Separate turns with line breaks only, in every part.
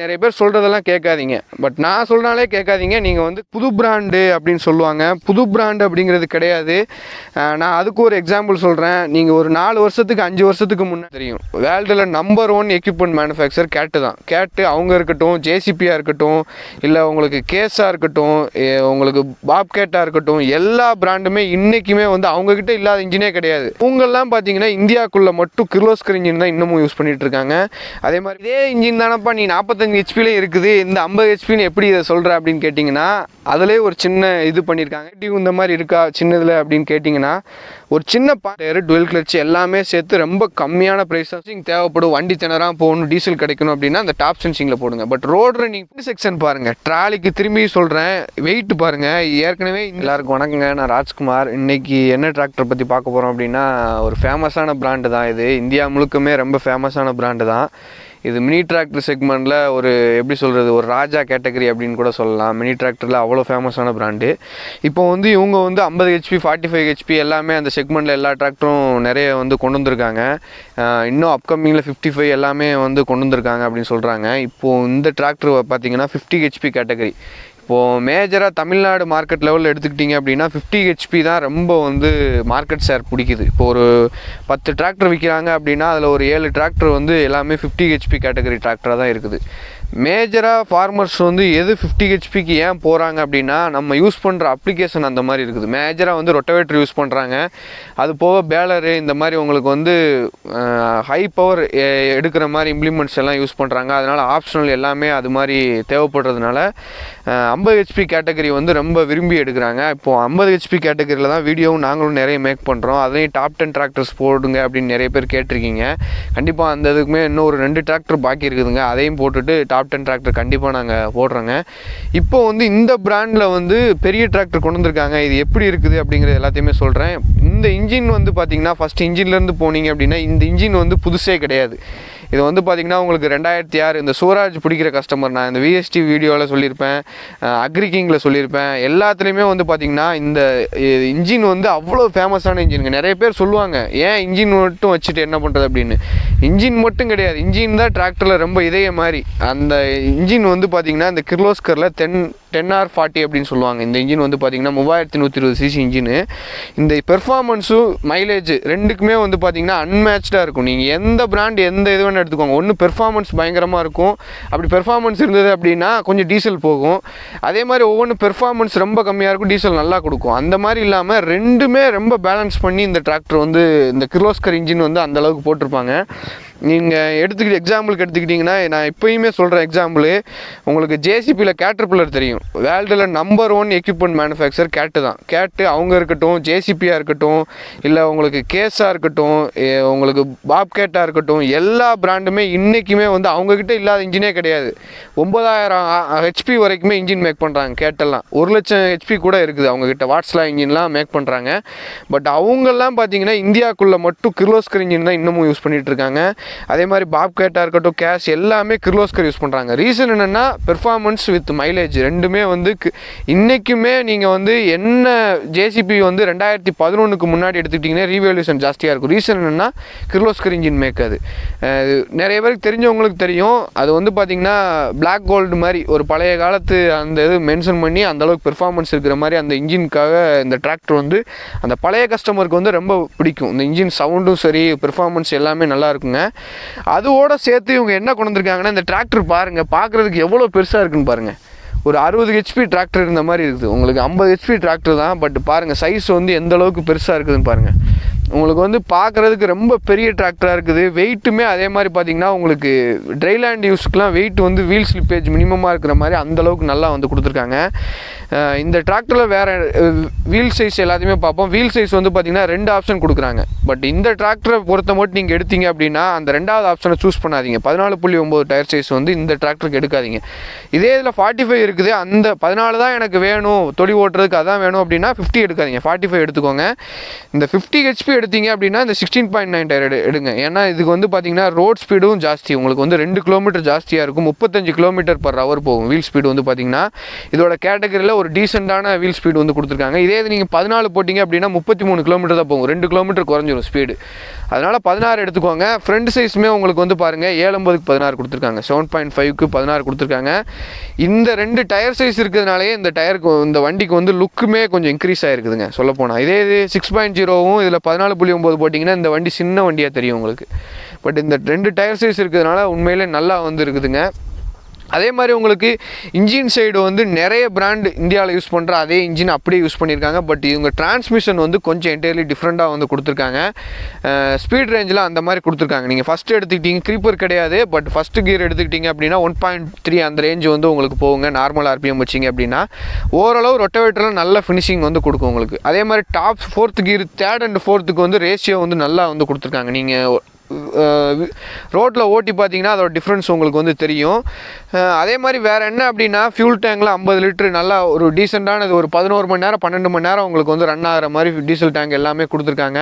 நிறைய பேர் சொல்கிறதெல்லாம் கேட்காதீங்க. பட் நான் சொல்கிறனாலே கேட்காதீங்க. நீங்கள் வந்து புது பிராண்டு அப்படின்னு சொல்லுவாங்க. புது பிராண்டு அப்படிங்கிறது கிடையாது. நான் அதுக்கு ஒரு எக்ஸாம்பிள் சொல்கிறேன். நீங்கள் ஒரு 4 வருஷத்துக்கு 5 வருஷத்துக்கு முன்னே தெரியும், வேர்ல்டில் நம்பர் 1 எக்யூப்மெண்ட் மேனுஃபேக்சர் கேட்டு தான். கேட்டு அவங்க இருக்கட்டும், ஜேசிபியாக இருக்கட்டும், இல்லை உங்களுக்கு கேஸாக இருக்கட்டும், உங்களுக்கு பாப்கேட்டாக இருக்கட்டும், எல்லா பிராண்டுமே இன்றைக்குமே வந்து அவங்கக்கிட்ட இல்லாத இன்ஜினே கிடையாது. இவங்கெல்லாம் பார்த்தீங்கன்னா இந்தியாவுக்குள்ளே மட்டும் கிர்லோஸ்கர் இன்ஜின் தான் இன்னமும் யூஸ் பண்ணிகிட்டு இருக்காங்க. அதே மாதிரி இதே இன்ஜின் தானப்பா நீ 45 ஹெச்பிலே இருக்குது, இந்த 50 ஹெச்பின்னு எப்படி இதை சொல்கிற அப்படின்னு கேட்டிங்கன்னா, அதிலே ஒரு சின்ன இது பண்ணியிருக்காங்க. இந்த மாதிரி இருக்கா சின்னதில் அப்படின்னு கேட்டிங்கன்னா, ஒரு சின்ன டயரு, டுவெல் கிளட்ச் எல்லாமே சேர்த்து ரொம்ப கம்மியான ப்ரைஸ் தேவைப்படும். வண்டி திணறா போகணும், டீசல் கிடைக்கணும் அப்படின்னா அந்த டாப் சென்சிங்கில் போடுங்க. பட் ரோட் ரன்னிங் செக்ஷன் பாருங்கள், ட்ராலிக்கு திரும்பி சொல்கிறேன், வெயிட் பாருங்கள். ஏற்கனவே எல்லாருக்கும் வணக்கங்க, நான் ராஜ்குமார். இன்றைக்கி என்ன டிராக்டர் பற்றி பார்க்க போகிறோம் அப்படின்னா, ஒரு ஃபேமஸான பிராண்டு தான் இது. இந்தியா முழுக்கமே ரொம்ப ஃபேமஸான பிராண்டு தான் இது. மினி டிராக்டர் செக்மெண்ட்டில் ஒரு எப்படி சொல்கிறது, ஒரு ராஜா கேட்டகரி அப்படின்னு கூட சொல்லலாம். மினி டிராக்டரில் அவ்வளோ ஃபேமஸான பிராண்டு. இப்போ வந்து இவங்க வந்து 50 ஹெச்பி 45 ஹெச்பி எல்லாமே அந்த செக்மெண்ட்டில் எல்லா டிராக்டரும் நிறைய வந்து கொண்டு வந்திருக்காங்க. இன்னும் அப்கமிங்கில் 55 எல்லாமே வந்து கொண்டு வந்திருக்காங்க அப்படின்னு சொல்கிறாங்க. இப்போது இந்த டிராக்டர் பார்த்திங்கன்னா 50 ஹெச்பி கேட்டகரி. இப்போது மேஜராக தமிழ்நாடு மார்க்கெட் லெவலில் எடுத்துக்கிட்டிங்க அப்படின்னா 50 ஹெச்பி தான் ரொம்ப வந்து மார்க்கெட் ஷேர் பிடிக்குது. இப்போ ஒரு 10 டிராக்டர் விற்கிறாங்க அப்படின்னா அதில் ஒரு 7 டிராக்டர் வந்து எல்லாமே 50 ஹெச்பி கேட்டகரி டிராக்டராக தான் இருக்குது. மேஜராக ஃபார்மர்ஸ் வந்து எது 50 ஹெச்பிக்கு ஏன் போகிறாங்க அப்படின்னா, நம்ம யூஸ் பண்ணுற அப்ளிகேஷன் அந்த மாதிரி இருக்குது. மேஜராக வந்து ரொட்டவேட்டர் யூஸ் பண்ணுறாங்க, அது போக பேலரு, இந்த மாதிரி உங்களுக்கு வந்து ஹை பவர் எடுக்கிற மாதிரி இம்ப்ளிமெண்ட்ஸ் எல்லாம் யூஸ் பண்ணுறாங்க. அதனால் ஆப்ஷனல் எல்லாமே அது மாதிரி தேவைப்படுறதுனால 50 ஹெச்பி கேட்டகரி வந்து ரொம்ப விரும்பி எடுக்கிறாங்க. இப்போது 50 ஹெச்பி கேட்டகரியில் தான் வீடியோவும் நாங்களும் நிறைய மேக் பண்ணுறோம். அதையும் டாப் 10 டிராக்டர்ஸ் போடுங்க அப்படின்னு நிறைய பேர் கேட்டிருக்கீங்க. கண்டிப்பாக அந்த இதுக்குமே இன்னும் ஒரு 2 டிராக்டர் பாக்கி இருக்குதுங்க, அதையும் போட்டுட்டு டாப் 10 டிராக்டர் கண்டிப்பாக நாங்கள் போடுறோங்க. இப்போ வந்து இந்த பிராண்டில் வந்து பெரிய டிராக்டர் கொண்டு வந்திருக்காங்க. இது எப்படி இருக்குது அப்படிங்கிறது எல்லாத்தையுமே சொல்கிறேன். இந்த இன்ஜின் வந்து பார்த்திங்கன்னா ஃபஸ்ட் இன்ஜின்லேருந்து போனீங்க அப்படின்னா இந்த இன்ஜின் வந்து புதுசே கிடையாது. இது வந்து பார்த்திங்கன்னா உங்களுக்கு 2006 இந்த சூராஜ் பிடிக்கிற கஸ்டமர், நான் இந்த VST வீடியோவில் சொல்லியிருப்பேன், அக்ரிகிங்கில் சொல்லியிருப்பேன், எல்லாத்துலேயுமே வந்து பார்த்திங்கன்னா இந்த இன்ஜின் வந்து அவ்வளோ ஃபேமஸான இன்ஜினுங்க. நிறைய பேர் சொல்லுவாங்க ஏன் இன்ஜின் மட்டும் வச்சுட்டு என்ன பண்ணுறது அப்படின்னு. இன்ஜின் மட்டும் கிடையாது, இன்ஜின் தான் டிராக்டரில் ரொம்ப இதய மாதிரி. அந்த இன்ஜின் வந்து பார்த்திங்கன்னா இந்த கிர்லோஸ்கரில் 10R40 அப்படின்னு சொல்லுவாங்க. இந்த இன்ஜின் வந்து பார்த்திங்கன்னா 3120 சிசி இன்ஜினு. இந்த பெர்ஃபார்மன்ஸும் மைலேஜ் ரெண்டுக்குமே வந்து பார்த்திங்கன்னா அன்மேட்சாக இருக்கும். நீங்கள் எந்த பிராண்ட் எந்த இது வேணும் எடுத்துக்கோங்க, ஒன்று பெர்ஃபார்மன்ஸ் பயங்கரமாக இருக்கும், அப்படி பெர்ஃபார்மன்ஸ் இருந்தது அப்படின்னா கொஞ்சம் டீசல் போகும். அதே மாதிரி ஒவ்வொன்று பெர்ஃபார்மன்ஸ் ரொம்ப கம்மியாக இருக்கும், டீசல் நல்லா கொடுக்கும். அந்த மாதிரி இல்லாமல் ரெண்டுமே ரொம்ப பேலன்ஸ் பண்ணி இந்த டிராக்டர் வந்து இந்த கிர்லோஸ்கர் இன்ஜின் வந்து அந்தளவுக்கு போட்டிருப்பாங்க. நீங்கள் எக்ஸாம்பிளுக்கு எடுத்துக்கிட்டிங்கன்னா, நான் இப்போயுமே சொல்கிற எக்ஸாம்பிள், உங்களுக்கு ஜேசிபியில் கேட்டர்பில்லர் தெரியும், வேர்ல்டில் நம்பர் 1 எக்யூப்மெண்ட் மேனுஃபேக்சர் கேட்டு தான். கேட்டு அவங்க இருக்கட்டும், ஜேசிபியாக இருக்கட்டும், இல்லை உங்களுக்கு கேஸாக இருக்கட்டும், உங்களுக்கு பாப்கேட்டாக இருக்கட்டும், எல்லா பிராண்டுமே இன்றைக்குமே வந்து அவங்கக்கிட்ட இல்லாத இன்ஜினே கிடையாது. 9000 ஹெச்பி வரைக்குமே இன்ஜின் மேக் பண்ணுறாங்க. கேட்டெல்லாம் 1,00,000 ஹெச்பி கூட இருக்குது அவங்கக்கிட்ட. வாட்ஸ்லா இன்ஜின்லாம் மேக் பண்ணுறாங்க. பட் அவங்கெல்லாம் பார்த்தீங்கன்னா இந்தியாவுக்குள்ளே மட்டும் கிர்லோஸ்கர் இன்ஜின் தான் இன்னமும் யூஸ் பண்ணிகிட்டு இருக்காங்க. அதே மாதிரி பாப்கேட்டாக இருக்கட்டும், கேஷ் எல்லாமே கிர்லோஸ்கர் யூஸ் பண்ணுறாங்க. ரீசன் என்னென்னா பெர்ஃபார்மன்ஸ் வித் மைலேஜ் ரெண்டுமே வந்து இன்றைக்குமே நீங்கள் வந்து என்ன ஜேசிபி வந்து 2011க்கு முன்னாடி எடுத்துக்கிட்டிங்கன்னா ரீவேல்யூஷன் ஜாஸ்தியாக இருக்கும். ரீசன் என்னென்னா கிர்லோஸ்கர் இன்ஜின் மேக். அது நிறைய பேருக்கு தெரிஞ்சவங்களுக்கு தெரியும். அது வந்து பார்த்திங்கன்னா பிளாக் கோல்டு மாதிரி ஒரு பழைய காலத்து அந்த இது மென்ஷன் பண்ணி அந்தளவுக்கு பெர்ஃபார்மன்ஸ் இருக்கிற மாதிரி அந்த இன்ஜினுக்காக இந்த டிராக்டர் வந்து அந்த பழைய கஸ்டமருக்கு வந்து ரொம்ப பிடிக்கும். இந்த இன்ஜின் சவுண்டும் சரி, பெர்ஃபார்மன்ஸ் எல்லாமே நல்லா இருக்குங்க. அதோட சேர்த்து இவங்க என்ன கொண்டு வந்திருக்காங்கன்னா, இந்த டிராக்டர் பாருங்கள், பார்க்குறதுக்கு எவ்வளோ பெருசாக இருக்குன்னு பாருங்கள். ஒரு 60 ஹெச்பி டிராக்டர் இருந்த மாதிரி இருக்குது. உங்களுக்கு 50 ஹெச்பி டிராக்டர் தான், பட் பாருங்கள் சைஸ் வந்து எந்த அளவுக்கு பெருசாக இருக்குதுன்னு பாருங்கள். உங்களுக்கு வந்து பார்க்குறதுக்கு ரொம்ப பெரிய டிராக்டராக இருக்குது. வெயிட்டுமே அதே மாதிரி பார்த்திங்கன்னா உங்களுக்கு ட்ரைலேண்ட் யூஸ்க்குலாம் வெயிட் வந்து வீல் ஸ்லிப்பேஜ் மினிமமாக இருக்கிற மாதிரி அந்தளவுக்கு நல்லா வந்து கொடுத்துருக்காங்க. இந்த டிராக்டரில் வேறு வீல் சைஸ் எல்லாத்தையுமே பார்ப்போம். வீல் சைஸ் வந்து பார்த்திங்கன்னா 2 ஆப்ஷன் கொடுக்குறாங்க. பட் இந்த டிராக்டரை பொறுத்த மட்டும் நீங்கள் எடுத்தீங்க அப்படின்னா அந்த 2வது ஆப்ஷனை சூஸ் பண்ணாதீங்க. 14.9 டயர் சைஸ் வந்து இந்த டிராக்டருக்கு எடுக்காதீங்க. இதே இதில் 45 இருக்குது, அந்த 14 தான் எனக்கு வேணும், தொடி ஓட்டுறதுக்கு அதான் வேணும் அப்படின்னா 50 எடுக்காதீங்க, 45 எடுத்துக்கோங்க. இந்த 50 ஹெச்பி எடுத்தீங்க அப்படின்னா இந்த 16.9 டயர் எடுங்க. ஏன்னா இதுக்கு வந்து பார்த்திங்கன்னா ரோட் ஸ்பீடும் ஜாஸ்தி, உங்களுக்கு வந்து 2 கிலோமீட்டர் ஜாஸ்தியாக இருக்கும். 35 km/h போகும் வீல் ஸ்பீடு வந்து பார்த்திங்கன்னா. இதோட கேட்டகரியில் ஒரு டீசெண்டான வீல் ஸ்பீடு வந்து கொடுத்துருக்காங்க. இதே இது நீங்கள் 14 போட்டிங்க அப்படின்னா 33 km தான் போகும், 2 km குறைஞ்சிரும் ஸ்பீடு. அதனால் 16 எடுத்துக்கோங்க. ஃப்ரண்ட் சைஸுமே உங்களுக்கு வந்து பாருங்கள் 750க்கு 16 கொடுத்துருக்காங்க, 7.5க்கு 16 கொடுத்துருக்காங்க. இந்த 2 டயர் சைஸ் இருக்கிறதுனாலே இந்த டயருக்கு இந்த வண்டிக்கு வந்து லுக்குமே கொஞ்சம் இன்க்ரீஸ் ஆகிருக்குதுங்க சொல்லப்போனால். இதே இது 6.0வும் இதில் 14.9 போட்டிங்கன்னா இந்த வண்டி சின்ன வண்டியாக தெரியும் உங்களுக்கு. பட் இந்த 2 டயர் சைஸ் இருக்கிறதுனால உண்மையிலே நல்லா வந்து இருக்குதுங்க. அதே மாதிரி உங்களுக்கு இன்ஜின் சைடு வந்து நிறைய பிராண்டு இந்தியாவில் யூஸ் பண்ணுற அதே இன்ஜின் அப்படியே யூஸ் பண்ணியிருக்காங்க. பட் இவங்க டிரான்ஸ்மிஷன் வந்து கொஞ்சம் என்டையர்லி டிஃப்ரெண்ட்டாக வந்து கொடுத்துருக்காங்க. ஸ்பீட் ரேஞ்சில் அந்த மாதிரி கொடுத்துருக்காங்க. நீங்கள் ஃபஸ்ட்டு எடுத்துக்கிட்டீங்க க்ரீப்பர் கிடையாது, பட் ஃபஸ்ட்டு கியர் எடுத்துக்கிட்டிங்க அப்படின்னா 1.3 அந்த ரேஞ்சு வந்து உங்களுக்கு போகுங்க. நார்மல் ஆர்பிஎம் வச்சிங்க அப்படின்னா ஓரளவு ரொட்டவேட்டரில் நல்ல ஃபினிஷிங் வந்து கொடுக்கும் உங்களுக்கு. அதே மாதிரி top 4th gear 3rd and 4th வந்து ரேஷியோ வந்து நல்லா வந்து கொடுத்துருக்காங்க. நீங்கள் ரோட்டில் ஓட்டி பார்த்தீங்கன்னா அதோட டிஃப்ரென்ஸ் உங்களுக்கு வந்து தெரியும். அதே மாதிரி வேறு என்ன அப்படின்னா ஃபியூல் டேங்கில் 50 லிட்டரு நல்லா ஒரு டீசெண்டானது ஒரு 11 மணி நேரம் 12 மணி நேரம் உங்களுக்கு வந்து ரன் ஆகிற மாதிரி டீசல் டேங்க் எல்லாமே கொடுத்துருக்காங்க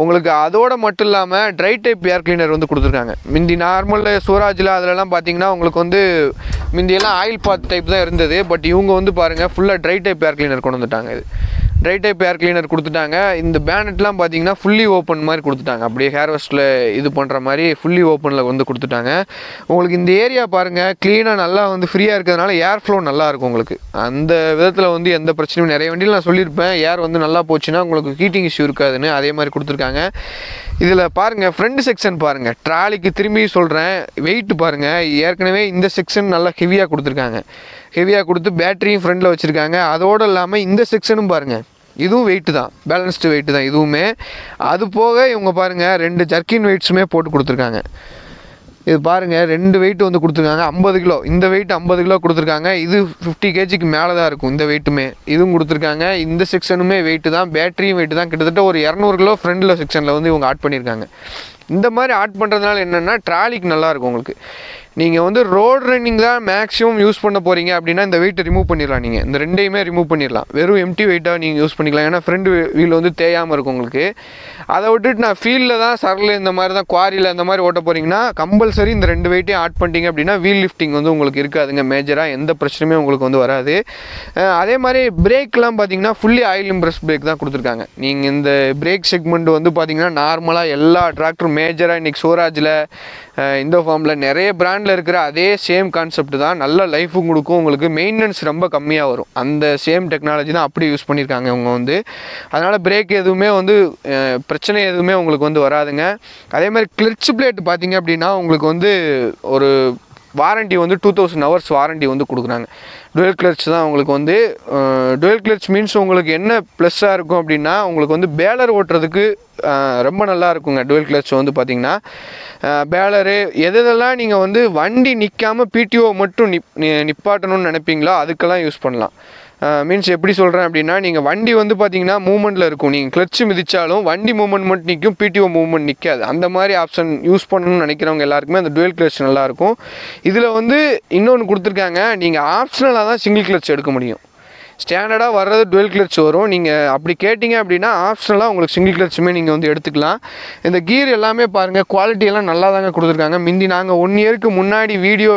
உங்களுக்கு. அதோடு மட்டும் இல்லாமல் ட்ரை டைப் ஏர் கிளீனர் வந்து கொடுத்துருக்காங்க. முந்தி நார்மல் ஸ்வராஜில் அதிலலாம் பார்த்தீங்கன்னா உங்களுக்கு வந்து முந்தியெல்லாம் ஆயில் பாத் டைப் தான் இருந்தது. பட் இவங்க வந்து பாருங்கள் ஃபுல்லாக ட்ரை டைப் ஏர் கிளீனர் கொண்டு வந்துட்டாங்க. இது ட்ரை டைப் ஏர் கிளீனர் கொடுத்துட்டாங்க. இந்த பேனட்லாம் பார்த்தீங்கன்னா ஃபுல்லி ஓப்பன் மாதிரி கொடுத்துட்டாங்க. அப்படியே ஹேர் வாஷில் இது பண்ணுற மாதிரி ஃபுல்லி ஓப்பனில் வந்து கொடுத்துட்டாங்க உங்களுக்கு. இந்த ஏரியா பாருங்கள் க்ளீனாக நல்லா வந்து ஃப்ரீயாக இருக்கிறதுனால ஏர் ஃப்ளோ நல்லாயிருக்கும் உங்களுக்கு. அந்த விதத்தில் வந்து எந்த பிரச்சனையும் நிறைய வண்டியில் நான் சொல்லியிருப்பேன், ஏர் வந்து நல்லா போச்சுன்னா உங்களுக்கு ஹீட்டிங் இஷ்யூ இருக்காதுன்னு. அதே மாதிரி கொடுத்துருக்காங்க. இதில் பாருங்கள் ஃப்ரண்ட் செக்ஷன் பாருங்கள், ட்ராலிக்கு திரும்பி சொல்கிறேன், வெயிட் பாருங்கள். ஏற்கனவே இந்த செக்ஷன் நல்லா ஹெவியாக கொடுத்துருக்காங்க. ஹெவியாக கொடுத்து பேட்டரியும் ஃப்ரண்டில் வச்சுருக்காங்க. அதோடு இல்லாமல் இந்த செக்ஷனும் பாருங்கள், இதுவும் வெயிட்டு தான், பேலன்ஸ்டு வெயிட்டு தான் இதுவுமே. அது போக இவங்க பாருங்கள் 2 ஜர்க்கின் வெயிட்ஸுமே போட்டு கொடுத்துருக்காங்க. இது பாருங்கள் 2 வெயிட் வந்து கொடுத்துருக்காங்க 50 கிலோ. இந்த வெயிட் 50 கிலோ கொடுத்துருக்காங்க. இது 50 கேஜிக்கு மேலே தான் இருக்கும் இந்த வெயிட்டுமே. இதுவும் கொடுத்துருக்காங்க. இந்த செக்ஷனுமே வெயிட்டு தான், பேட்டரியும் வெயிட்டு தான். கிட்டத்தட்ட ஒரு 200 கிலோ ஃப்ரண்டில் செக்ஷனில் வந்து இவங்க ஆட் பண்ணியிருக்காங்க. இந்த மாதிரி ஆட் பண்ணுறதுனால என்னென்னா ட்ராலிக்கு நல்லாயிருக்கும் உங்களுக்கு. நீங்கள் வந்து ரோட் ரன்னிங் தான் மேக்ஸிமம் யூஸ் பண்ண போகிறீங்க அப்படின்னா இந்த வெயிட்டை ரிமூவ் பண்ணிடலாம். நீங்கள் இந்த 2யுமே ரிமூவ் பண்ணிடலாம். வெறும் எம்டி வெயிட்டாக நீங்கள் யூஸ் பண்ணிக்கலாம். ஏன்னா ஃப்ரண்ட் வீல் வந்து தேயாமல் இருக்கும் உங்களுக்கு. அதை விட்டுட்டு நான் ஃபீல்டில் தான் சரல் இந்த மாதிரி தான் குவாரியில் இந்த மாதிரி ஓட்ட போகிறீங்கன்னா கம்பல்சரி இந்த 2 வெயிட்டையும் ஆட் பண்ணிட்டீங்க அப்படின்னா வீல் லிஃப்டிங் வந்து உங்களுக்கு இருக்காதுங்க. மேஜராக எந்த பிரச்சனையுமே உங்களுக்கு வந்து வராது. அதே மாதிரி பிரேக்லாம் பார்த்தீங்கன்னா ஃபுல்லி ஆயில் இம்ப்ரெஸ் பிரேக் தான் கொடுத்துருக்காங்க. நீங்கள் இந்த பிரேக் செக்மெண்ட் வந்து பார்த்தீங்கன்னா நார்மலாக எல்லா டிராக்டரும் மேஜராக இன்றைக்கி சோராஜில் இந்த ஃபார்மில் நிறைய பிராண்டில் இருக்கிற அதே சேம் கான்செப்ட் தான். நல்ல லைஃபும் கொடுக்கும் உங்களுக்கு. மெயின்டெனன்ஸ் ரொம்ப கம்மியாக வரும். அந்த சேம் டெக்னாலஜி தான் அப்படி யூஸ் பண்ணியிருக்காங்க இவங்க வந்து. அதனால் பிரேக் எதுவுமே வந்து பிரச்சனை எதுவுமே உங்களுக்கு வந்து வராதுங்க. அதே மாதிரி கிளட்ச் பிளேட் பார்த்தீங்க அப்படின்னா உங்களுக்கு வந்து ஒரு வாரண்ட்டி வந்து 2000 ஹவர்ஸ் வாரண்ட்டி வந்து கொடுக்குறாங்க. டுவெல் கிளட்ச் தான் உங்களுக்கு வந்து. டுவெல் கிளட்ச் மீன்ஸ் உங்களுக்கு என்ன ப்ளஸ்ஸாக இருக்கும் அப்படின்னா உங்களுக்கு வந்து பேலர் ஓட்டுறதுக்கு ரொம்ப நல்லா இருக்குங்க. டுவெல் கிளட்ச் வந்து பார்த்திங்கன்னா பேலரு எதெல்லாம் நீங்கள் வந்து வண்டி நிற்காமல் பிடிஓ மட்டும் நிப்பாட்டணும்னு நினைப்பீங்களோ அதுக்கெல்லாம் யூஸ் பண்ணலாம். மீன்ஸ் எப்படி சொல்கிறேன் அப்படின்னா நீங்கள் வண்டி வந்து பார்த்தீங்கன்னா மூமெண்ட்டில் இருக்கும். நீங்கள் கிளட்ச் மிதித்தாலும் வண்டி மூமெண்ட் மட்டும் நிற்கும், பிடிஓ மூமெண்ட் நிற்காது. அந்த மாதிரி ஆப்ஷன் யூஸ் பண்ணணும்னு நினைக்கிறவங்க எல்லாருக்குமே அந்த டுவெல் கிளட்ச் நல்லாயிருக்கும். இதில் வந்து இன்னொன்று கொடுத்துருக்காங்க, நீங்கள் ஆப்ஷனலாக தான் சிங்கிள் கிளட்ச் எடுக்க முடியும். ஸ்டாண்டர்டாக வர்றது டுவெல் கிளட்ச் வரும். நீங்கள் அப்படி கேட்டிங்க அப்படின்னா ஆப்ஷனலாக உங்களுக்கு சிங்கிள் கிளட்சுமே நீங்கள் வந்து எடுத்துக்கலாம். இந்த கீர் எல்லாமே பாருங்கள் குவாலிட்டியெல்லாம் நல்லா தாங்க கொடுத்துருக்காங்க. முந்தி நாங்கள் 1 இயருக்கு முன்னாடி வீடியோ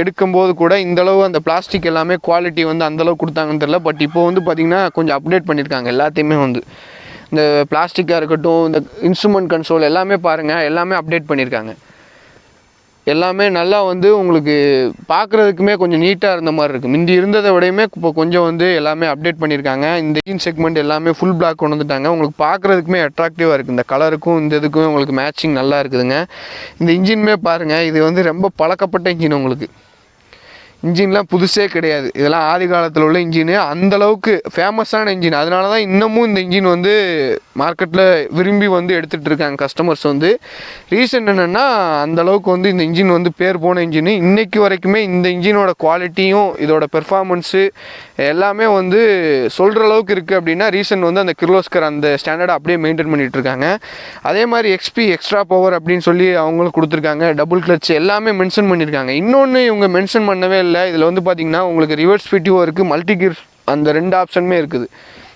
எடுக்கும்போது கூட இந்தளவு அந்த பிளாஸ்டிக் எல்லாமே குவாலிட்டி வந்து அந்தளவு கொடுத்தாங்கன்னு தெரியல. பட் இப்போ வந்து பார்த்திங்கன்னா கொஞ்சம் அப்டேட் பண்ணியிருக்காங்க எல்லாத்தையுமே வந்து. இந்த பிளாஸ்டிக்காக இருக்கட்டும், இந்த இன்ஸ்ட்ருமெண்ட் கன்சோல் எல்லாமே பாருங்கள் எல்லாமே அப்டேட் பண்ணியிருக்காங்க. எல்லாமே நல்லா வந்து உங்களுக்கு பார்க்குறதுக்குமே கொஞ்சம் நீட்டாக இருந்த மாதிரி இருக்குது. முந்தி இருந்ததை விடையுமே இப்போ கொஞ்சம் வந்து எல்லாமே அப்டேட் பண்ணியிருக்காங்க. இந்த இன்ஜின் செக்மெண்ட் எல்லாமே ஃபுல் பிளாக் கொண்டு வந்துட்டாங்க. உங்களுக்கு பார்க்குறதுக்குமே அட்ராக்டிவாக இருக்குது. இந்த கலருக்கும் இந்த இதுக்குமே உங்களுக்கு மேட்சிங் நல்லா இருக்குதுங்க. இந்த இன்ஜினுமே பாருங்கள், இது வந்து ரொம்ப பழக்கப்பட்ட இன்ஜின் உங்களுக்கு. இன்ஜின்லாம் புதுசே கிடையாது. இதெல்லாம் ஆதி காலத்தில் உள்ள இன்ஜினு. அந்தளவுக்கு ஃபேமஸான இன்ஜின். அதனால தான் இன்னமும் இந்த இன்ஜின் வந்து மார்க்கெட்டில் விரும்பி வந்து எடுத்துகிட்டு இருக்காங்க கஸ்டமர்ஸ் வந்து. ரீசன் என்னென்னா அந்தளவுக்கு வந்து இந்த இன்ஜின் வந்து பேர் போன இன்ஜின். இன்றைக்கு வரைக்குமே இந்த இன்ஜினோட குவாலிட்டியும் இதோட பெர்ஃபார்மன்ஸு எல்லாமே வந்து சொல்கிற அளவுக்கு இருக்குது. அப்படின்னா ரீசன் வந்து அந்த கிர்லோஸ்கர் அந்த ஸ்டாண்டர்டை அப்படியே மெயின்டைன் பண்ணிகிட்டு இருக்காங்க. அதே மாதிரி எக்ஸ்பி எக்ஸ்ட்ரா பவர் அப்படின்னு சொல்லி அவங்களும் கொடுத்துருக்காங்க. டபுள் கிளட்ச் எல்லாமே மென்ஷன் பண்ணியிருக்காங்க. இன்னொன்று இவங்க மென்ஷன் பண்ணவே இல்லை. இதில் வந்து பார்த்திங்கன்னா உங்களுக்கு ரிவர்ஸ் பிடிஓ இருக்குது, மல்டி கியர் அந்த 2 ஆப்ஷனுமே இருக்குது.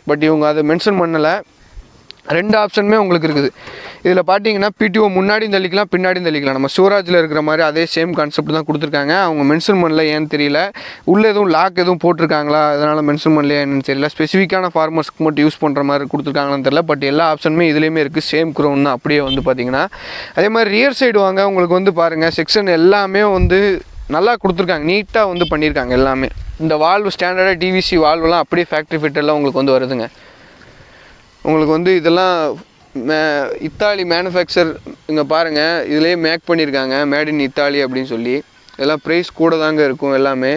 பட் இவங்க அதை மென்ஷன் பண்ணலை. ரெண்டு ஆப்ஷனுமே உங்களுக்கு இருக்குது. இதில் பார்த்தீங்கன்னா பிடிஓ முன்னாடியும் தள்ளிக்கலாம் பின்னாடியும் தள்ளிக்கலாம். நம்ம சிவராஜில் இருக்கிற மாதிரி அதே சேம் கான்செப்ட் தான் கொடுத்துருக்காங்க. அவங்க மென்ஷன் பண்ணல ஏன்னு தெரியல. உள்ளே எதுவும் லாக் எதுவும் போட்டிருக்காங்களா, அதனால் மென்ஷன் பண்ணலையா என்னன்னு தெரியல. ஸ்பெசிஃபிக்கான ஃபார்மர்ஸ்க்கு மட்டும் யூஸ் பண்ணுற மாதிரி கொடுத்துருக்காங்களான்னு தெரியல. பட் எல்லா ஆப்ஷனுமே இதுலேயுமே இருக்குது. சேம் க்ரௌன் தான் அப்படியே வந்து பார்த்தீங்கன்னா. அதே மாதிரி ரியர் சைடு வாங்க உங்களுக்கு வந்து பாருங்கள் செக்ஷன் எல்லாமே வந்து நல்லா கொடுத்துருக்காங்க. நீட்டாக வந்து பண்ணியிருக்காங்க எல்லாமே. இந்த வால்வு ஸ்டாண்டர்டாக டிவிசி வால்வெலாம் அப்படியே ஃபேக்ட்ரி ஃபிட்டெல்லாம் உங்களுக்கு வந்து வருதுங்க. உங்களுக்கு வந்து இதெல்லாம் இத்தாலி மேனுஃபேக்சர் இங்கே பாருங்கள், இதிலே மேக் பண்ணியிருக்காங்க மேட் இன் இத்தாலி அப்படின்னு சொல்லி. இதெல்லாம் ப்ரைஸ் கூட தாங்க இருக்கும் எல்லாமே.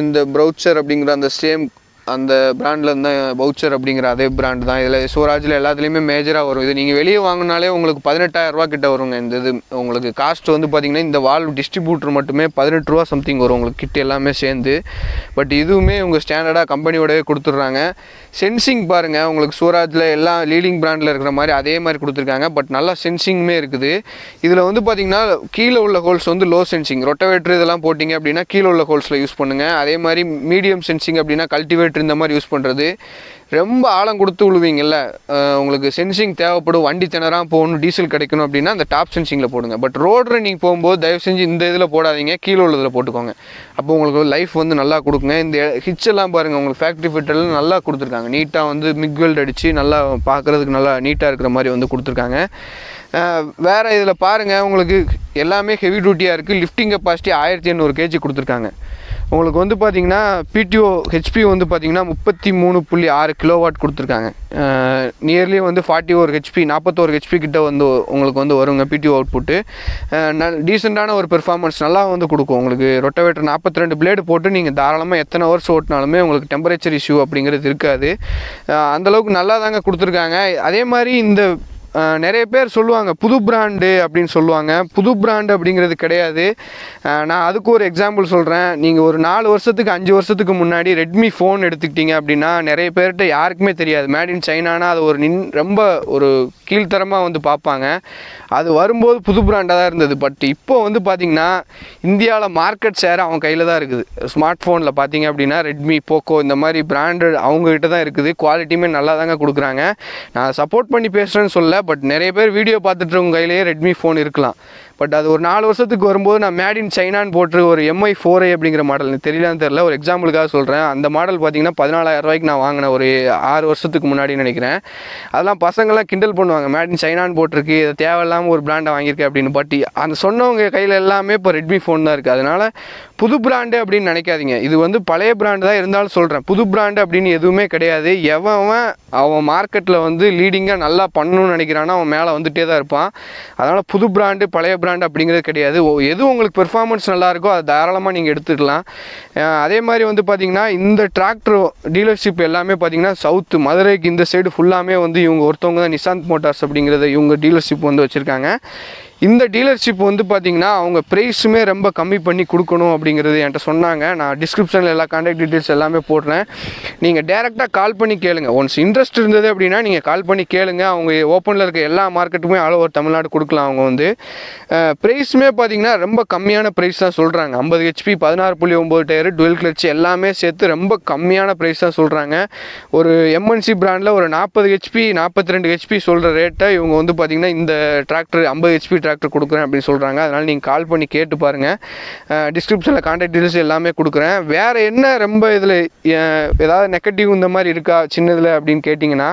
இந்த ப்ரௌச்சர் அப்படிங்கிற அந்த சேம் அந்த பிராண்டில் இருந்தால் பவுச்சர் அப்படிங்கிற அதே பிராண்டு தான். இதில் சிவராஜில் எல்லாத்துலேயுமே மேஜராக வரும். இது நீங்கள் வெளியே வாங்கினாலே உங்களுக்கு 18,000 கிட்ட வருங்க. இந்த இது உங்களுக்கு காஸ்ட் வந்து பார்த்திங்கன்னா இந்த வால்வ் டிஸ்ட்ரிபியூட்டர் மட்டுமே 18 ரூபா சம்திங் வரும் உங்களுக்கு கிட்ட எல்லாமே சேர்ந்து. பட் இதுவுமே உங்கள் ஸ்டாண்டர்டாக கம்பெனியோடவே கொடுத்துட்றாங்க. சென்சிங் பாருங்கள், உங்களுக்கு சிவராஜில் எல்லாம் லீடிங் பிராண்டில் இருக்கிற மாதிரி அதே மாதிரி கொடுத்துருக்காங்க. பட் நல்லா சென்சிங்குமே இருக்குது. இதில் வந்து பார்த்திங்கன்னா கீழே உள்ள ஹோல்ஸ் வந்து லோ சென்சிங். ரொட்டவேட்டர் இதெல்லாம் போட்டிங்க அப்படின்னா கீழே உள்ள ஹோல்ஸில் யூஸ் பண்ணுங்கள். அதே மாதிரி மீடியம் சென்சிங் அப்படின்னா கல்டிவேட்டர் இந்த மாதிரி யூஸ் பண்ணுறது. ரொம்ப ஆழம் கொடுத்து விழுவீங்கல்ல, உங்களுக்கு சென்சிங் தேவைப்படும், வண்டி திணறாமல் போகணும், டீசல் கிடைக்கணும் அப்படின்னா அந்த டாப் சென்சிங்கில் போடுங்க. பட் ரோட் ரன்னிங் போகும்போது தயவு செஞ்சு இந்த இதில் போடாதீங்க, கீழே உள்ளதில் போட்டுக்கோங்க. அப்போ உங்களுக்கு லைஃப் வந்து நல்லா கொடுக்குங்க. இந்த ஹிட்செல்லாம் பாருங்கள், உங்களுக்கு ஃபேக்ட்ரி ஃபிட்டெல்லாம் நல்லா கொடுத்துருக்காங்க. நீட்டாக வந்து மிக் வெல்ட் அடித்து நல்லா பார்க்குறதுக்கு நல்லா நீட்டாக இருக்கிற மாதிரி வந்து கொடுத்துருக்காங்க. வேறு இதில் பாருங்கள், உங்களுக்கு எல்லாமே ஹெவி டியூட்டியாக இருக்குது. லிஃப்டிங் கெப்பாசிட்டி 1800 kg கொடுத்துருக்காங்க. உங்களுக்கு வந்து பார்த்திங்கன்னா பிடிஓ ஹெச்பி வந்து பார்த்திங்கன்னா 33.6 கிலோவாட் கொடுத்துருக்காங்க. நியர்லி வந்து 41 ஹெச்பி 41 ஹெச்பி கிட்ட வந்து உங்களுக்கு வந்து வருங்க பிடிஓ அவுட்புட்டு. டீசெண்டான ஒரு பெர்ஃபார்மன்ஸ் நல்லா வந்து கொடுக்கும். உங்களுக்கு ரொட்டவேட்டர் 42 பிளேடு போட்டு நீங்கள் தாராளமாக எத்தனை ஹவர்ஸ் ஓட்டினாலுமே உங்களுக்கு டெம்பரேச்சர் இஷ்யூ அப்படிங்கிறது இருக்காது. அந்தளவுக்கு நல்லா தாங்க கொடுத்துருக்காங்க. அதே மாதிரி இந்த நிறைய பேர் சொல்லுவாங்க புது பிராண்டு அப்படின்னு சொல்லுவாங்க. புது பிராண்டு அப்படிங்கிறது கிடையாது. நான் அதுக்கு ஒரு எக்ஸாம்பிள் சொல்கிறேன். நீங்கள் ஒரு 4 வருஷத்துக்கு 5 வருஷத்துக்கு முன்னாடி ரெட்மி ஃபோன் எடுத்துக்கிட்டீங்க அப்படின்னா நிறைய பேர்கிட்ட யாருக்குமே தெரியாது. மேட் இன் சைனானா அது ஒரு ரொம்ப ஒரு கீழ்த்தரமாக வந்து பார்ப்பாங்க. அது வரும்போது புது பிராண்டாக தான் இருந்தது. பட் இப்போ வந்து பார்த்திங்கன்னா இந்தியாவில் மார்க்கெட் ஷேர் அவங்க கையில் தான் இருக்குது. ஸ்மார்ட் ஃபோனில் பார்த்தீங்க அப்படின்னா ரெட்மி, போக்கோ இந்த மாதிரி பிராண்டட் அவங்ககிட்ட தான் இருக்குது. குவாலிட்டியுமே நல்லா தாங்க கொடுக்குறாங்க. நான் சப்போர்ட் பண்ணி பேசுகிறேன்னு சொல்ல, பட் நிறைய பேர் வீடியோ பார்த்துட்டு உங்கள் கையிலேயே ரெட்மி ஃபோன் இருக்கலாம். பட் அது ஒரு 4 வருஷத்துக்கு வரும்போது நான் மேட் இன் சைனான்னு போட்டு ஒரு MI 4i அப்படிங்கிற மாடல் தெரியலான்னு தெரில, ஒரு எக்ஸாம்பிளுக்காக சொல்கிறேன். அந்த மாடல் பார்த்திங்கன்னா 14,000 நான் வாங்கினேன் ஒரு 6 வருஷத்துக்கு முன்னாடி நினைக்கிறேன். அதெல்லாம் பசங்கள்லாம் கிண்டல் பண்ணுவாங்க, மேட் இன் சைனான்னு போட்டிருக்கு, இது தேவையில்லாமல் ஒரு பிராண்டை வாங்கியிருக்கேன் அப்படின்னு. பட் அந்த சொன்னவங்க கையில் எல்லாமே இப்போ ரெட்மி ஃபோன் தான் இருக்குது. அதனால் புது பிராண்டு அப்படின்னு நினைக்காதீங்க. இது வந்து பழைய பிராண்டு தான் இருந்தாலும் சொல்கிறேன். புது பிராண்டு அப்படின்னு எதுவுமே கிடையாது. அவன் மார்க்கெட்டில் வந்து லீடிங்காக நல்லா பண்ணணும்னு நினைக்கிறான்னா அவன் மேலே வந்துகிட்டே தான் இருப்பான். அதனால் புது பிராண்டு பழைய பிராண்ட் அப்படிங்கிறது கிடையாது. எது உங்களுக்கு பெர்ஃபார்மன்ஸ் நல்லாயிருக்கோ அதை தாராளமாக நீங்கள் எடுத்துக்கலாம். அதே மாதிரி வந்து பார்த்திங்கன்னா இந்த டிராக்டர் டீலர்ஷிப் எல்லாமே பார்த்திங்கன்னா சவுத்து மதுரைக்கு இந்த சைடு ஃபுல்லாமே வந்து இவங்க ஒருத்தவங்க தான் நிஷாந்த் மோட்டார்ஸ் அப்படிங்கிறத இவங்க டீலர்ஷிப் வந்து வச்சுருக்காங்க. இந்த டீலர்ஷிப் வந்து பார்த்திங்கன்னா அவங்க ப்ரைஸுமே ரொம்ப கம்மி பண்ணி கொடுக்கணும் அப்படிங்கிறது என்கிட்ட சொன்னாங்க. நான் டிஸ்கிரிப்ஷனில் எல்லா கான்டாக்ட் டீட்டெயில்ஸ் எல்லாமே போடுறேன். நீங்கள் டேரெக்டாக கால் பண்ணி கேளுங்க. ஒன்ஸ் இன்ட்ரெஸ்ட் இருந்தது அப்படின்னா நீங்கள் கால் பண்ணி கேளுங்க. அவங்க ஓப்பனில் இருக்க எல்லா மார்க்கெட்டுமே ஆல் ஓவர் தமிழ்நாடு கொடுக்கலாம். அவங்க வந்து ப்ரைஸுமே பார்த்திங்கன்னா ரொம்ப கம்மியான ப்ரைஸ் தான் சொல்கிறாங்க. 50 HP 16.9 டயரு டுவெல் கிளட்ச் எல்லாமே சேர்த்து ரொம்ப கம்மியான ப்ரைஸ் தான் சொல்கிறாங்க. ஒரு MNC பிராண்டில் ஒரு 40 HP 42 HP சொல்கிற ரேட்டை இவங்க வந்து பார்த்திங்கன்னா இந்த டிராக்டர் 50 HP டிராக்டர் கொடுக்குறேன் அப்படின்னு சொல்கிறாங்க. அதனால் நீங்கள் கால் பண்ணி கேட்டு பாருங்கள். டிஸ்கிரிப்ஷனில் கான்டாக்ட் டீட்டெயில்ஸ் எல்லாமே கொடுக்குறேன். வேறு என்ன ரொம்ப இதில் ஏதாவது நெகட்டிவ் இந்த மாதிரி இருக்கா சின்னதில் அப்படின்னு கேட்டிங்கன்னா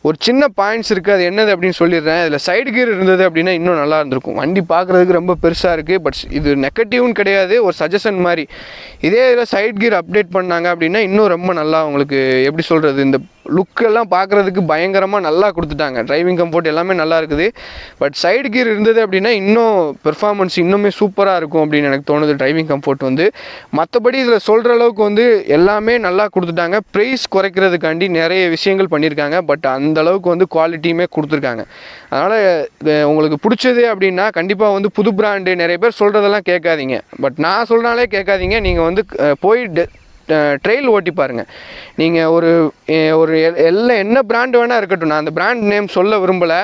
ஒரு சின்ன பாயிண்ட்ஸ் இருக்குது. அது என்னது அப்படின்னு சொல்லிடுறேன். இதில் சைடு கியர் இருந்தது அப்படின்னா இன்னும் நல்லா இருந்திருக்கும். வண்டி பார்க்குறதுக்கு ரொம்ப பெருசாக இருக்குது. பட் இது நெகட்டிவ்னு கிடையாது, ஒரு சஜஷன் மாதிரி. இதே இதில் சைடு கியர் அப்டேட் பண்ணாங்க அப்படின்னா இன்னும் ரொம்ப நல்லா உங்களுக்கு எப்படி சொல்கிறது, இந்த லுக்கெல்லாம் பார்க்குறதுக்கு பயங்கரமாக நல்லா கொடுத்துட்டாங்க. டிரைவிங் கம்ஃபர்ட் எல்லாமே நல்லா இருக்குது. பட் சைடு கியர் இருந்தது அப்படின்னா இன்னும் பெர்ஃபார்மன்ஸ் இன்னுமே சூப்பராக இருக்கும் அப்படின்னு எனக்கு தோணுது. டிரைவிங் கம்ஃபர்ட் வந்து மற்றபடி இதில் சொல்கிற அளவுக்கு வந்து எல்லாமே நல்லா கொடுத்துட்டாங்க. ப்ரைஸ் குறைக்கிறதுக்காண்டி நிறைய விஷயங்கள் பண்ணியிருக்காங்க. பட் அந்த அளவுக்கு வந்து குவாலிட்டியுமே கொடுத்துருக்காங்க. அதனால் உங்களுக்கு பிடிச்சது அப்படின்னா கண்டிப்பாக வந்து புது பிராண்டு நிறைய பேர் சொல்கிறதெல்லாம் கேட்காதீங்க. பட் நான் சொல்கிறாலே கேட்காதீங்க. நீங்கள் வந்து போய் ட்ரெயில் ஓட்டி பாருங்கள். நீங்கள் ஒரு ஒரு என்ன பிராண்டு வேணால் இருக்கட்டும், நான் அந்த பிராண்ட் நேம் சொல்ல விரும்பலை.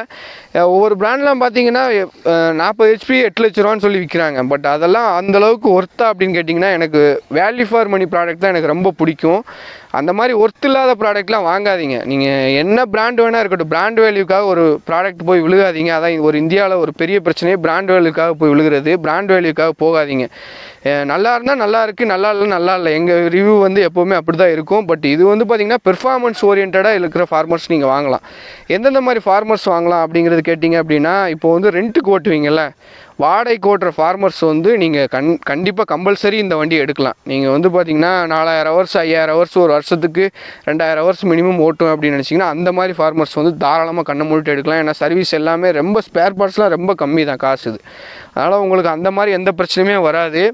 ஒவ்வொரு பிராண்ட்லாம் பார்த்தீங்கன்னா 40 HP 8 லட்ச ரூபான்னு சொல்லி விற்கிறாங்க. பட் அதெல்லாம் அந்தளவுக்கு ஒர்த்தா அப்படின்னு கேட்டிங்கன்னா, எனக்கு வேல்யூ ஃபார் மணி ப்ராடக்ட் தான் எனக்கு ரொம்ப பிடிக்கும். அந்த மாதிரி ஒர்த் இல்லாத ப்ராடக்ட்லாம் வாங்காதீங்க. நீங்கள் என்ன பிராண்ட் வேணால் இருக்கட்டும், பிராண்ட் வேல்யூக்காக ஒரு ப்ராடக்ட் போய் விழுகாதீங்க. அதான் ஒரு இந்தியாவில் ஒரு பெரிய பிரச்சனையே பிராண்ட் வேல்யூக்காக போய் விழுகிறது. பிராண்ட் வேல்யூக்காக போகாதீங்க. நல்லா இருந்தால் நல்லா இருக்குது, நல்லா இல்லை நல்லா இல்லை. எங்கள் ரிவ்யூ வந்து எப்போவுமே அப்படி தான் இருக்கும். பட் இது வந்து பார்த்திங்கன்னா பெர்ஃபார்மன்ஸ் ஓரியன்டாக இருக்கிற ஃபார்மர்ஸ் நீங்கள் வாங்கலாம். எந்தெந்த மாதிரி ஃபார்மர்ஸ் வாங்கலாம் அப்படிங்கிறது கேட்டிங்க அப்படின்னா, இப்போ வந்து ரெண்ட்டுக்கு ஓட்டுவீங்கள்ல, வாடகைக்கு ஓட்டுற ஃபார்மர்ஸ் வந்து நீங்கள் கண்டிப்பாக கம்பல்சரி இந்த வண்டி எடுக்கலாம். நீங்கள் வந்து பார்த்திங்கன்னா 4000 ஹவர்ஸ் 5000 ஹவர்ஸ் ஒரு வருஷத்துக்கு 2000 ஹவர்ஸ் மினிமம் ஓட்டும் அப்படின்னு நினச்சிங்கன்னா, அந்த மாதிரி ஃபார்மர்ஸ் வந்து தாராளமாக கண்ணை மூடிட்டு எடுக்கலாம். ஏன்னா சர்வீஸ் எல்லாமே ரொம்ப ஸ்பேர் பார்ட்ஸ்லாம் ரொம்ப கம்மி தான் காசு இது. அதனால் உங்களுக்கு அந்த மாதிரி எந்த பிரச்சனையுமே வராது.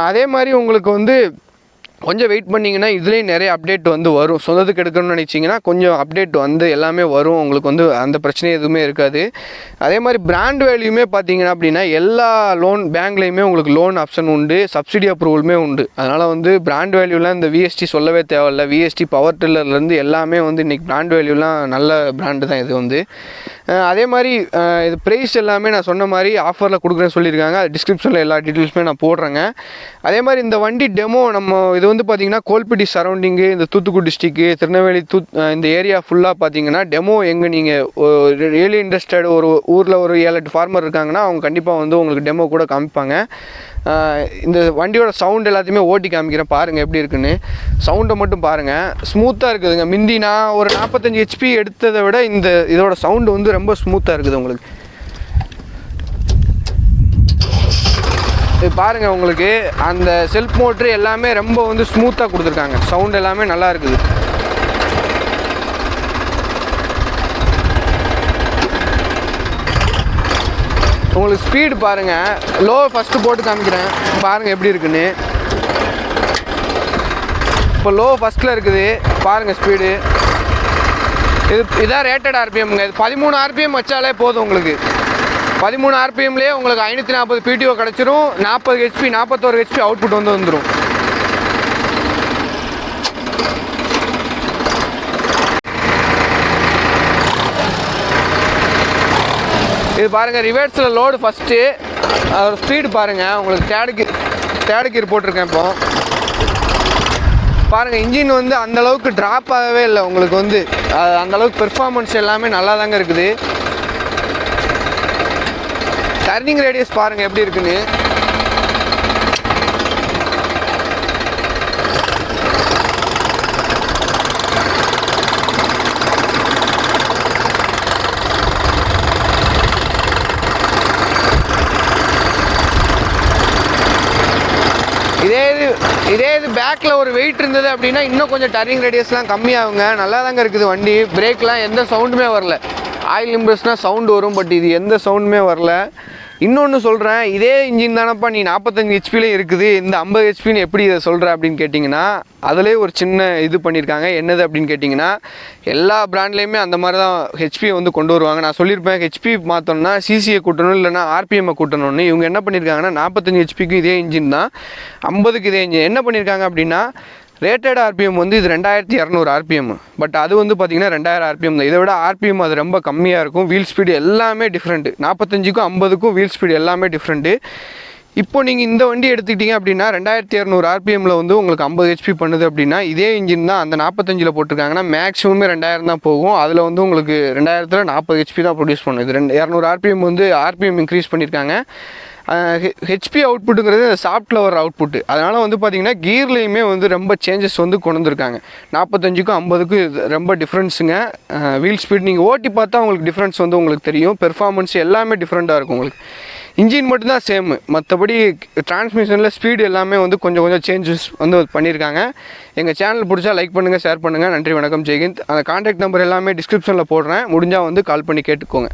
அதே மாதிரி உங்களுக்கு வந்து கொஞ்சம் வெயிட் பண்ணிங்கன்னா இதுலேயும் நிறைய அப்டேட் வந்து வரும். சொந்தத்துக்கு எடுக்கணும்னு நினச்சிங்கன்னா கொஞ்சம் அப்டேட் வந்து எல்லாமே வரும். உங்களுக்கு வந்து அந்த பிரச்சனை எதுவுமே இருக்காது. அதே மாதிரி பிராண்ட் வேல்யூமே பார்த்தீங்கன்னா அப்படின்னா எல்லா பேங்க்லேயுமே உங்களுக்கு லோன் ஆப்ஷன் உண்டு, சப்சிடி அப்ரூவலுமே உண்டு. அதனால் வந்து பிராண்ட் வேல்யூலாம் இந்த VST சொல்லவே தேவையில்லை. VST பவர் டில்லர்லேருந்து எல்லாமே வந்து இன்றைக்கி பிராண்ட் வேல்யூலாம் நல்ல பிராண்டு தான் இது வந்து. அதே மாதிரி இது ப்ரைஸ் எல்லாமே நான் சொன்ன மாதிரி ஆஃபரில் கொடுக்குறேன்னு சொல்லியிருக்காங்க. அது டிஸ்கிரிப்ஷனில் எல்லா டீட்டெயில்ஸுமே நான் போடுறேங்க. அதே மாதிரி இந்த வண்டி டெமோ நம்ம இது வந்து பார்த்திங்கன்னா கோல்பிட்டி சரௌண்டிங்கு, இந்த தூத்துக்குடி டிஸ்ட்ரிக்கு, திருநெல்வேலி இந்த ஏரியா ஃபுல்லாக பார்த்தீங்கன்னா டெமோ எங்கே நீங்கள் ரியலி இன்ட்ரெஸ்டட் ஒரு ஊரில் ஒரு 7-8 ஃபார்மர் இருக்காங்கன்னா அவங்க கண்டிப்பாக வந்து உங்களுக்கு டெமோ கூட காமிப்பாங்க. இந்த வண்டியோட சவுண்ட் எல்லாத்தையுமே ஓட்டி காமிக்கிறேன், பாருங்கள் எப்படி இருக்குன்னு. சவுண்டை மட்டும் பாருங்கள், ஸ்மூத்தாக இருக்குதுங்க. முந்தி நான் ஒரு 45 HP எடுத்ததை விட இதோட சவுண்டு வந்து ரொம்ப ஸ்மூத்தாக இருக்குது உங்களுக்கு. இது பாருங்கள், உங்களுக்கு அந்த செல்ஃப் மோட்ரு எல்லாமே ரொம்ப வந்து ஸ்மூத்தாக கொடுத்துருக்காங்க. சவுண்ட் எல்லாமே நல்லா இருக்குது. உங்களுக்கு ஸ்பீடு பாருங்கள், லோ ஃபஸ்ட்டு போட்டு காமிக்கிறேன் பாருங்கள் எப்படி இருக்குன்னு. இப்போ லோ ஃபஸ்ட்டில் இருக்குது பாருங்கள் ஸ்பீடு. இதான் ரேட்டட் RPMங்க. இது 13 RPM வச்சாலே போதும் உங்களுக்கு. 13 RPMலேயே உங்களுக்கு 540 PTO கிடச்சிரும். 40 HP 41 HP அவுட்புட் வந்து வந்துடும். இது பாருங்கள், ரிவர்ஸில் லோடு ஃபஸ்ட்டு. அதோட ஸ்பீடு பாருங்கள், உங்களுக்கு தேர்டு கியர் போட்டிருக்கேன். இப்போ பாருங்கள், இன்ஜின் வந்து அந்தளவுக்கு ட்ராப் ஆகவே இல்லை. உங்களுக்கு வந்து அந்தளவுக்கு பெர்ஃபார்மன்ஸ் எல்லாமே நல்லா தாங்க இருக்குது. டர்னிங் ரேடியஸ் பாருங்கள் எப்படி இருக்குன்னு. இதே இது பேக்கில் ஒரு வெயிட் இருந்தது அப்படின்னா இன்னும் கொஞ்சம் டர்னிங் ரேடியஸ்லாம் கம்மியாகுங்க. நல்லா தாங்க இருக்குது வண்டி. பிரேக்லாம் எந்த சவுண்டுமே வரல. ஆயில் இம்ப்ரெஸ்னால் சவுண்டு வரும், பட் இது எந்த சவுண்டுமே வரல. இன்னொன்று சொல்கிறேன், இதே இன்ஜின் தானப்பா நீ 45 HPலையும் இருக்குது, இந்த 50 HPன்னு எப்படி இதை சொல்கிற அப்படின்னு கேட்டிங்கன்னா, அதிலே ஒரு சின்ன இது பண்ணியிருக்காங்க. என்னது அப்படின்னு கேட்டிங்கன்னா, எல்லா பிராண்ட்லேயுமே அந்த மாதிரி தான் ஹெச்பியை வந்து கொண்டு வருவாங்க. நான் சொல்லியிருப்பேன், ஹெச்பி மாற்றோம்னா சிசியை கூட்டணும், இல்லைனா RPMை கூட்டணும்னு. இவங்க என்ன பண்ணியிருக்காங்கன்னா 45 HPக்கு இதே இன்ஜின் தான், 50க்கு இதே இன்ஜின். என்ன பண்ணியிருக்காங்க அப்படின்னா, ரேட்டட் RPM வந்து இது 2200 RPM. பட் அது வந்து பார்த்திங்கன்னா 2000 RPM தான். இதை விட RPM அது ரொம்ப கம்மியாக இருக்கும். வீல் ஸ்பீடு எல்லாமே டிஃப்ரெண்ட்டு. 45க்கும் 50க்கும் வீல் ஸ்பீடு எல்லாமே டிஃப்ரெண்ட்டு. இப்போ நீங்கள் இந்த வண்டி எடுத்துக்கிட்டிங்க அப்படின்னா 2200 RPMல வந்து உங்களுக்கு 50 HP பண்ணுது அப்படின்னா, இதே இன்ஜின் தான் அந்த 45ல் போட்டிருக்காங்கன்னா மேக்ஸிமமே 2000 தான் போகும். அதில் வந்து உங்களுக்கு 2000ல் 40 HP தான் ப்ரொடியூஸ் பண்ணும். இது 200 RPM வந்து RPM இன்க்ரீஸ் பண்ணியிருக்காங்க. ஹெச்பி அவுட்புட்டுங்கிறது சாஃப்ட்டில் வர அவுட்புட்டு. அதனால் வந்து பார்த்திங்கன்னா கீர்லேயுமே வந்து ரொம்ப சேஞ்சஸ் வந்து கொண்டு வந்திருக்காங்க. 45க்கும் 50க்கும் ரொம்ப டிஃப்ரென்ஸுங்க. வீல் ஸ்பீட் நீங்கள் ஓட்டி பார்த்தா உங்களுக்கு டிஃப்ரென்ஸ் வந்து உங்களுக்கு தெரியும். பெர்ஃபார்மன்ஸ் எல்லாமே டிஃப்ரெண்ட்டாக இருக்கும் உங்களுக்கு. இன்ஜின் மட்டும்தான் சேமு, மற்றபடி டிரான்ஸ்மிஷனில் ஸ்பீடு எல்லாமே வந்து கொஞ்சம் சேஞ்சஸ் வந்து பண்ணியிருக்காங்க. எங்கள் சேனல் பிடிச்சா லைக் பண்ணுங்கள், ஷேர் பண்ணுங்கள். நன்றி, வணக்கம், ஜெய்ஹிந்த். அந்த கான்டாக்ட் நம்பர் எல்லாமே டிஸ்கிரிப்ஷனில் போடுறேன். முடிஞ்சால் வந்து கால் பண்ணி கேட்டுக்கோங்க.